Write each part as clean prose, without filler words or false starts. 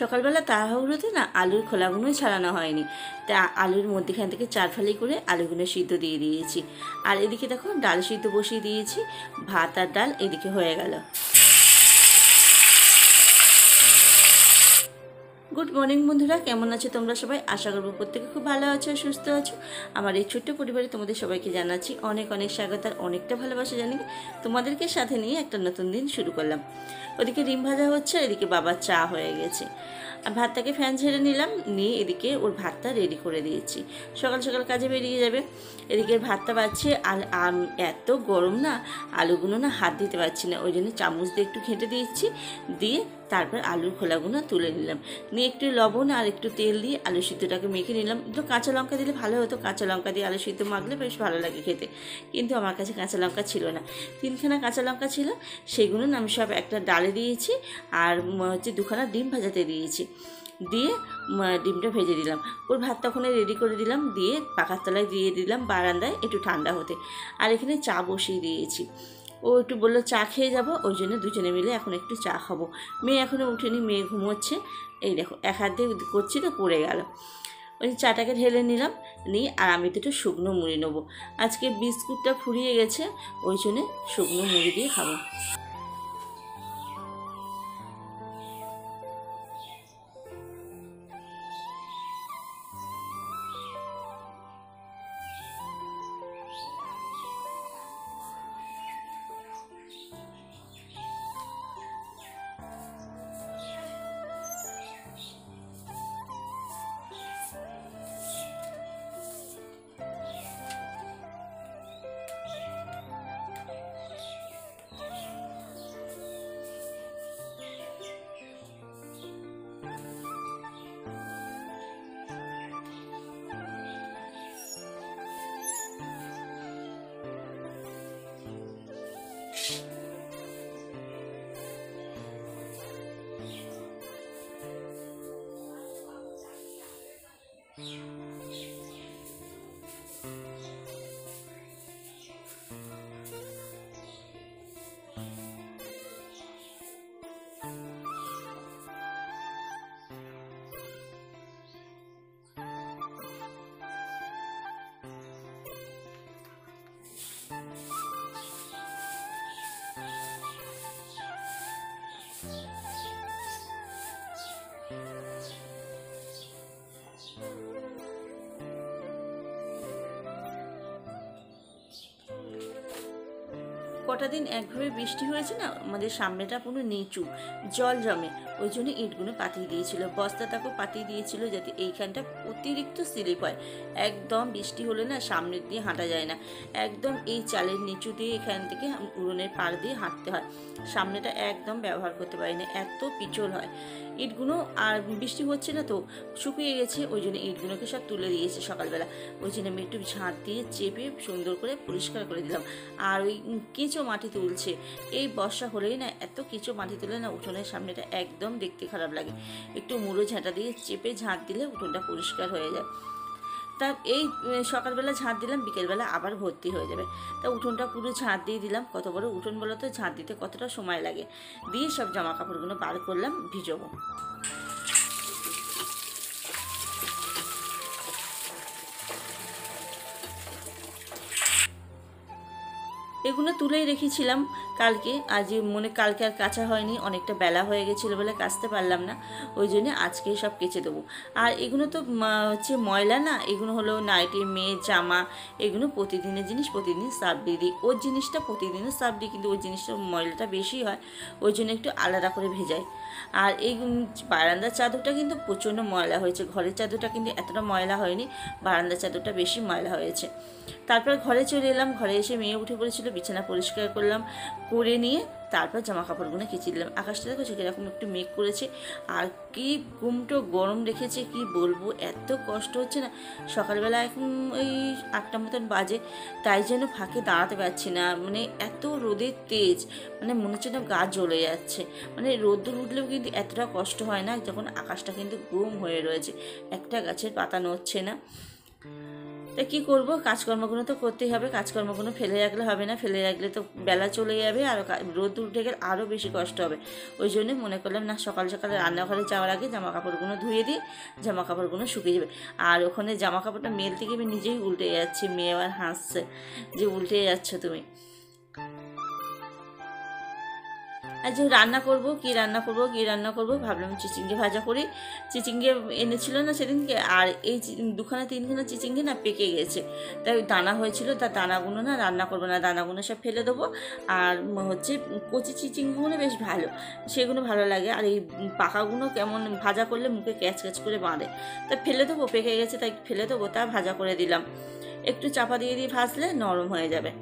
সকালবেলা তাড়াহুড়োতে না আলুর খোলাগুলোই ছাড়ানো হয়নি, তা আলুর মধ্যেখান থেকে 4 ফালি করে আলুগুলো সিদ্ধ দিয়ে দিয়েছি। আর এদিকে দেখো ডাল সিদ্ধ বসিয়ে দিয়েছি, ভাত আর ডাল এদিকে হয়ে গেল। গুড মর্নিং বন্ধুরা, কেমন আছো তোমরা সবাই? আশা করবো প্রত্যেকে খুব ভালো আছো, সুস্থ আছো। আমার এই ছোট্ট পরিবারে তোমাদের সবাইকে জানাচ্ছি অনেক অনেক স্বাগত আর অনেকটা ভালোবাসা জানিয়ে তোমাদেরকে সাথে নিয়ে একটা নতুন দিন শুরু করলাম। ওদিকে ডিম ভাজা হচ্ছে, এদিকে বাবার চা হয়ে গেছে। আর ভাতটাকে ফ্যান ঝেড়ে নিলাম, নিয়ে এদিকে ওর ভাতটা রেডি করে দিয়েছি। সকাল সকাল কাজে বেরিয়ে যাবে। এদিকে ভাতটা বাড়ছে, আর এত গরম না, আলুগুলো না হাত দিতে পারছি না, ওই জন্য চামচ দিয়ে একটু ঘেঁটে দিয়েছি। দিয়ে তারপর আলুর খোলাগুলো তুলে নিলাম, নিয়ে একটু লবণ আর একটু তেল দিয়ে আলু সিদ্ধটাকে মেখে নিলাম। একটু কাঁচা লঙ্কা দিলে ভালো হতো, কাঁচা লঙ্কা দিয়ে আলু সিদ্ধ মাখলে বেশ ভালো লাগে খেতে, কিন্তু আমার কাছে কাঁচা লঙ্কা ছিল না। 3খানা কাঁচা লঙ্কা ছিল, সেগুলো আমি সব একটা ডালে দিয়েছি, আর হচ্ছে 2খানা ডিম ভাজাতে দিয়েছি। দিয়ে ডিমটা ভেজে দিলাম। ওর ভাত তখন রেডি করে দিলাম, দিয়ে পাখার তলায় দিয়ে দিলাম বারান্দায় একটু ঠান্ডা হতে। আর এখানে চা বসিয়ে দিয়েছি। ও একটু বললো চা খেয়ে যাবো, ওই জন্য দুজনে মিলে এখন একটু চা খাবো। মেয়ে এখনও উঠেনি, মেয়ে ঘুমোচ্ছে। এই দেখো এক হাত দিয়ে করছি তো পড়ে গেল। ওই চাটাকে ঢেলে নিলাম, নিয়ে আর আমি তো একটু শুকনো মুড়ি নেবো। আজকে বিস্কুটটা ফুরিয়ে গেছে, ওই জন্যে শুকনো মুড়ি দিয়ে খাবো। কটা দিন একভাবে বৃষ্টি হয়েছে না, আমাদের সামনেটা পুরো নিচু, জল জমে, ওই জন্য ইটগুলো পাতিয়ে দিয়েছিল, বস্তাটাকেও পাতিয়ে দিয়েছিল, যাতে এইখানটা অতিরিক্ত স্লিপ হয়। একদম বৃষ্টি হলে না সামনের দিয়ে হাঁটা যায় না, একদম এই চালের নিচু দিয়ে এখান থেকে উড়োনের পাড় দিয়ে হাঁটতে হয়। সামনেটা একদম ব্যবহার করতে পারি না, এত পিছল হয় ইটগুলো। আর বৃষ্টি হচ্ছে না তো, শুকিয়ে গেছে, ওই জন্য ইটগুলোকে সব তুলে দিয়েছে সকালবেলা। ওই জন্য আমি একটু ঝাঁট দিয়ে চেপে সুন্দর করে পরিষ্কার করে দিলাম। আর ওই কেঁচো মাটি তুলছে, এই বর্ষা হলেই না এত কেঁচো মাটি তুলে না উঠোনের সামনেটা একদম দেখতে খারাপ লাগে। একটু মুড়ো ঝাঁটা দিয়ে চেপে ঝাঁট দিলে উঠোনটা পরিষ্কার হয়ে যায়। তা এই সকালবেলা ঝাঁট দিলাম, বিকেলবেলা আবার ভর্তি হয়ে যাবে। তা উঠোনটা পুরো ঝাঁট দিয়ে দিলাম। কত বড় উঠোন বলো তো, ঝাঁট দিতে কতটা সময় লাগে। দিয়ে সব জামা কাপড়গুলো বার করলাম, ভিজবো। এগুলো তুলেই রেখেছিলাম কালকে, আজ কালকে আর কাচা হয়নি, অনেকটা বেলা হয়ে গেছিলো বলে কাচতে পারলাম না, ওই জন্য আজকেই সব কেচে দেবো। আর এগুলো তো হচ্ছে ময়লা না, এগুলো হলো নাইটি, মেয়ের জামা, এগুলো প্রতিদিনের জিনিস, প্রতিদিন সার্ফ দিয়ে দিই। ওর জিনিসটা প্রতিদিনও সার্ফ দিই, কিন্তু ওর জিনিসটা ময়লাটা বেশি হয়, ওই জন্য একটু আলাদা করে ভেজাই। আর এই বারান্দার চাদরটা কিন্তু প্রচণ্ড ময়লা হয়েছে, ঘরের চাদরটা কিন্তু এতটা ময়লা হয়নি, বারান্দার চাদরটা বেশি ময়লা হয়েছে। তারপর ঘরে চলে এলাম, ঘরে এসে মেয়ে উঠে পড়েছিল, বিছানা পরিষ্কার করলাম, করে নিয়ে তারপর জামা কাপড়গুলো কেচে দিলাম। আকাশটা দেখো কিরকম একটু মেঘ করেছে, আর কি গুমটো গরম রেখেছে, কি বলবো, এত কষ্ট হচ্ছে না। সকালবেলা এখন ওই 8টা মতন বাজে, তাই জন্য ফাঁকে দাঁড়াতে পারছি না, মানে এত রোদের তেজ, মানে মনে হচ্ছে না গা জ্বলে যাচ্ছে। মানে রোদ্দুর উঠলেও কিন্তু এতটা কষ্ট হয় না, যখন আকাশটা কিন্তু গুম হয়ে রয়েছে, একটা গাছের পাতা নড়ছে না। তো তা কী করবো, কাজকর্মগুলো তো করতেই হবে, কাজকর্মগুলো ফেলে রাখলে হবে না, ফেলে রাখলে তো বেলা চলে যাবে আর রোদ উঠে গেলে আরও বেশি কষ্ট হবে। ওই জন্যই মনে করলাম না, সকাল সকালে রান্নাঘরে যাওয়ার আগে জামা কাপড়গুলো ধুয়ে দিই, জামা কাপড়গুলো শুকিয়ে যাবে। আর ওখানে জামা কাপড়টা মেলতে গিয়ে আমি নিজেই উল্টে যাচ্ছি, মেয়ে আবার হাসছে যে উল্টে যাচ্ছ তুমি। আর যে রান্না করব কি রান্না করব ভাবলাম চিচিঙ্গে ভাজা করি। চিচিঙ্গে এনেছিল না সেদিনকে, আর এই 2-3খানা চিচিঙ্গে না পেকে গেছে, তাই দানা হয়েছিল, তার দানাগুলো না রান্না করবো না, দানাগুলো সব ফেলে দেবো। আর হচ্ছে কচি চিচিঙ্গিগুলো বেশ ভালো, সেগুলো ভালো লাগে। আর এই পাকাগুলো কেমন ভাজা করলে মুখে ক্যাচ ক্যাচ করে বাঁধে, তা ফেলে দেবো, পেকে গেছে তাই ফেলে দেবো, তা ভাজা করে দিলাম। একটু চাপা দিয়ে ভাজলে নরম হয়ে যাবে।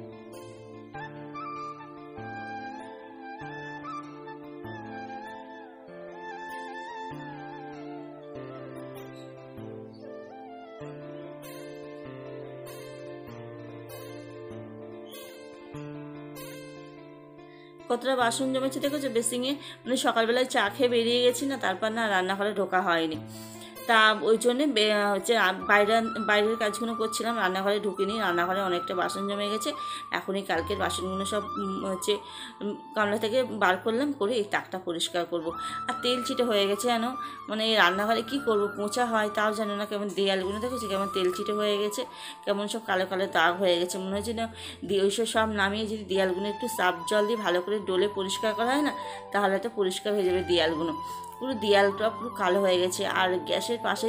কতটা বাসন জমেছে দেখেছো বেসিংয়ে, মানে সকালবেলায় চা খেয়ে বেরিয়ে গেছি না, তারপর না রান্নাঘরে ঢোকা হয়নি। তা ওই জন্যে হচ্ছে বাইরের কাজগুলো করছিলাম, রান্নাঘরে ঢুকিনি। রান্নাঘরে অনেকটা বাসন জমে গেছে, এখনই কালকের বাসনগুলো সব হচ্ছে গামলা থেকে বার করলাম, করে এই তাকটা পরিষ্কার করব। আর তেল চিটে হয়ে গেছে জানো, মানে এই রান্নাঘরে কী করবো, পোঁছা হয় তাও জানো না, কেমন দেয়ালগুলো দেখেছি কেমন তেল চিটে হয়ে গেছে, কেমন সব কালো কালো দাগ হয়ে গেছে। মনে হচ্ছে না ওইসব সব নামিয়ে যদি দেয়ালগুলো একটু সার্ফ জল দিয়ে ভালো করে ডলে পরিষ্কার করা হয় না, তাহলে তো পরিষ্কার হয়ে যাবে দেয়ালগুলো। পুরো দেয়ালটা পুরো কালো হয়ে গেছে। আর গ্যাসের পাশে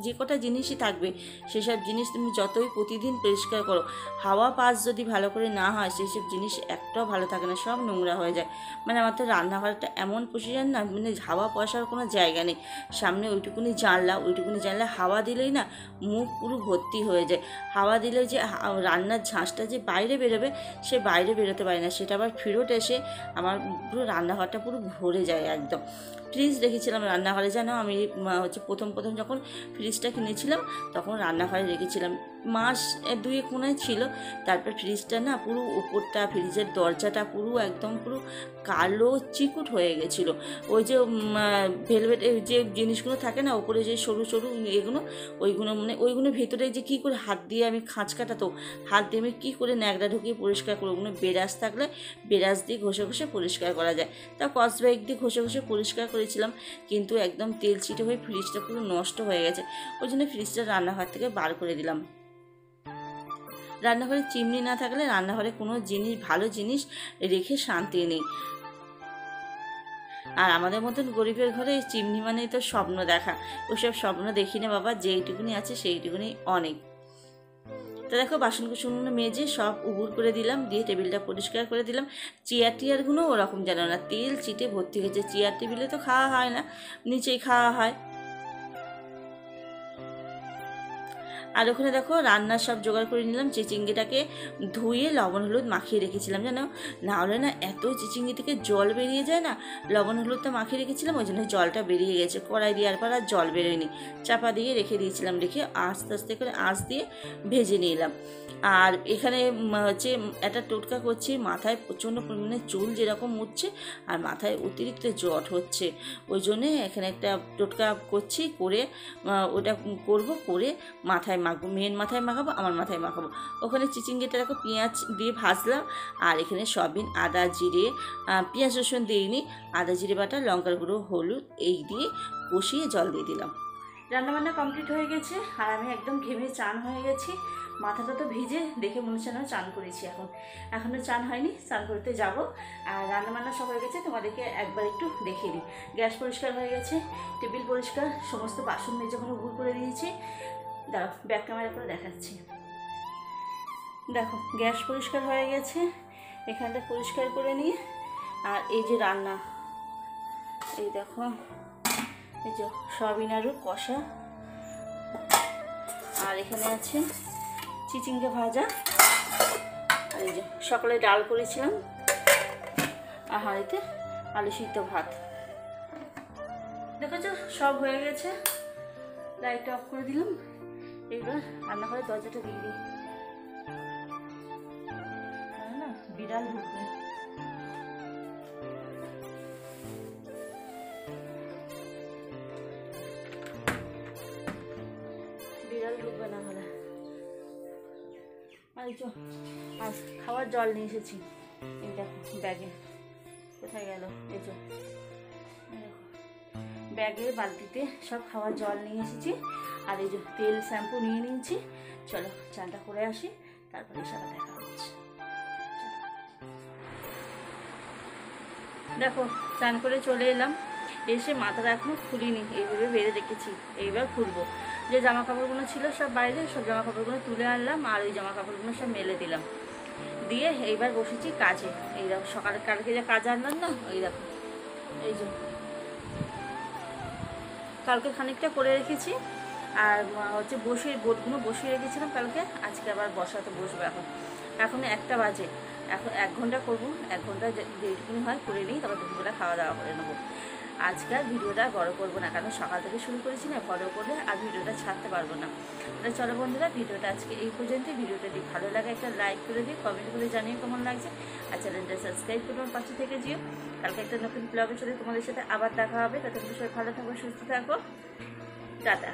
যে কটা জিনিসই থাকবে, সেসব জিনিস তুমি যতই প্রতিদিন পরিষ্কার করো, হাওয়া পাস যদি ভালো করে না হয়, সেই সব জিনিস একটাও ভালো থাকে না, সব নোংরা হয়ে যায়। মানে আমার তো রান্নাঘরটা এমন পজিশন না, মানে হাওয়া পয়সার কোনো জায়গা নেই। সামনে ওইটুকুনি জানলা হাওয়া দিলেই না মুখ পুরো ভর্তি হয়ে যায়। হাওয়া দিলে যে রান্নার ঝাঁসটা যে বাইরে বেরোবে, সে বাইরে বেরোতে পারে না, সেটা আবার ফেরত এসে আমার পুরো রান্নাঘরটা পুরো ভরে যায় একদম। ফ্রিজ রেখেছিলাম রান্নাঘরে, জানো আমি হচ্ছে প্রথম যখন ফ্রিজটা কিনেছিলাম তখন রান্নাঘরে রেখেছিলাম, মাস 2-1 মনে ছিল। তারপর ফ্রিজটা না পুরো উপরটা, ফ্রিজের দরজাটা পুরো একদম পুরো কালো চিকুট হয়ে গেছিলো। ওই যে ভেলভেট যে জিনিসগুলো থাকে না উপরে, যে সরু সরু এগুলো, ওইগুলো ভেতরে যে কী করে হাত দিয়ে আমি খাঁচ কাটাতো, হাত দিয়ে আমি কী করে ন্যাকড়া ঢুকিয়ে পরিষ্কার করবো। ওগুলো বেরাস থাকলে বেরাস দিয়ে ঘষে ঘষে পরিষ্কার করা যায়, তা স্কচব্রাইট দিয়ে ঘষে ঘষে পরিষ্কার করেছিলাম, কিন্তু একদম তেল চিটে হয়ে ফ্রিজটা পুরো নষ্ট হয়ে গেছে। ওই জন্য ফ্রিজটা রান্নাঘর থেকে বার করে দিলাম। রান্নাঘরে চিমনি না থাকলে রান্নাঘরে কোনো জিনিস, ভালো জিনিস রেখে শান্তি নেই। আর আমাদের মতন গরিবের ঘরে চিমনি মানেই তো স্বপ্ন দেখা, ওসব স্বপ্ন দেখি না বাবা, যেইটুকুনি আছে সেইটুকুনি অনেক। তো দেখো বাসনকুসনগুলো মেজে সব উবুর করে দিলাম, দিয়ে টেবিলটা পরিষ্কার করে দিলাম। চেয়ার টিয়ারগুলো ওরকম জানো না, তেল চিটে ভর্তি হয়েছে। চেয়ার টেবিলে তো খাওয়া হয় না, নিচেই খাওয়া হয়। আর ওখানে দেখো রান্নার সব জোগাড় করে নিলাম। চিচিঙ্গিটাকে ধুয়ে লবণ হলুদ মাখিয়ে রেখেছিলাম, জানো না হলে না এত চিচিঙ্গি থেকে জল বেরিয়ে যায় না। লবণ হলুদটা মাখিয়ে রেখেছিলাম, ওই জন্য জলটা বেরিয়ে গেছে। কড়াই দেওয়ার পর আর জল বেরোয়নি, চাপা দিয়ে রেখে দিয়েছিলাম। রেখে আস্তে আস্তে করে আঁচ দিয়ে ভেজে নিলাম। আর এখানে হচ্ছে একটা টোটকা করছি, মাথায় প্রচণ্ড পরিমাণে চুল যেরকম উঠছে আর মাথায় অতিরিক্ত জট হচ্ছে, ওই জন্যে এখানে একটা টোটকা করছি, করে ওটা করব, করে মাথায় মাখবো, মেয়ের মাথায় মাখাবো, আমার মাথায় মাখাবো। ওখানে চিচিঙ্গিটা দেখো পেঁয়াজ দিয়ে ভাজলাম, আর এখানে সয়াবিন, আদা জিরে, পেঁয়াজ রসুন দিইনি, আদা জিরে বাটা, লঙ্কার গুঁড়ো, হলুদ এই দিয়ে কষিয়ে জল দিয়ে দিলাম। রান্নাবান্না কমপ্লিট হয়ে গেছে, আর আমি একদম ঘেমে চান হয়ে গেছি। মাথাটা তো ভিজে, দেখে মনে হচ্ছে না চান করেছি। এখনও চান হয়নি, চান করতে যাব। আর রান্নাবান্না সব হয়ে গেছে, তোমাদেরকে একবার একটু দেখিয়ে দিই। গ্যাস পরিষ্কার হয়ে গেছে, টেবিল পরিষ্কার, সমস্ত বাসন মেজে ওখানে উবুর করে দিয়েছি। দাঁড়াও ব্যাক ক্যামেরা করে দেখাচ্ছি। দেখো গ্যাস পরিষ্কার হয়ে গেছে, এখানটা পরিষ্কার করে নিয়ে, আর এই যে রান্না, এই দেখো এই যে সয়াবিন আলু কষা, আর এখানে আছে চিচিঙ্গে ভাজা, আর এই যে সকালে ডাল করেছিলাম, আর হাঁড়িতে আলু সিদ্ধ ভাত। দেখেছো সব হয়ে গেছে, লাইটটা অফ করে দিলাম। এবার রান্নাঘরের দরজাটা দিয়ে দিই, না বিড়াল ঢুকবে। বিড়াল ঢুকবে না হলে। আর এই আর খাওয়ার জল নিয়ে এসেছি, এই দেখো ব্যাগে, কোথায় গেল, এই দেখো ব্যাগে বালতিতে সব খাওয়ার জল নিয়ে এসেছি। আর এই যে তেল শ্যাম্পু নিয়ে নিয়েছি। চলো চানটা করে আসি, তারপরে সারা দেখা হচ্ছে। দেখো চান করে চলে এলাম, এসে মাথাটা এখনো খুলিনি, এইভাবে বেড়ে রেখেছি, এইবার খুলবো। যে জামা কাপড়গুলো ছিল সব বাইরে, সব জামা কাপড়গুলো তুলে আনলাম, আর ওই জামা কাপড়গুলো সব মেলে দিলাম, দিয়ে এইবার বসেছি কাজে। এই দেখো সকালে কালকে যে কাজ আনলাম না, ওই দেখো এই যে কালকে খানিকটা করে রেখেছি, আর হচ্ছে বোটগুলো বসিয়ে রেখেছিলাম কালকে, আজকে আবার বসাতে বসবো। এখন 1টা বাজে, এখন 1 ঘন্টা করবো, 1 ঘন্টা যেটুকুনি হয় করে নিই, তারপর দুপুরবেলা খাওয়া দাওয়া করে নেবো। আজকে আর ভিডিওটা বড় করবো না, কারণ সকাল থেকে শুরু করেছি না, বড় করলে আর ভিডিওটা ছাড়তে পারবো না। তাহলে চলো বন্ধুরা, ভিডিওটা আজকে এই পর্যন্ত। ভিডিওটা যদি ভালো লাগে একটা লাইক করে দিই, কমেন্ট করে জানিয়ে কেমন লাগছে, আর চ্যানেলটা সাবস্ক্রাইব করে আমার পাশে থেকে যেও। কালকে একটা নতুন ব্লগের সাথে তোমাদের সাথে আবার দেখা হবে। ততক্ষণ সবাই ভালো থাকো, সুস্থ থাকো, টাটা।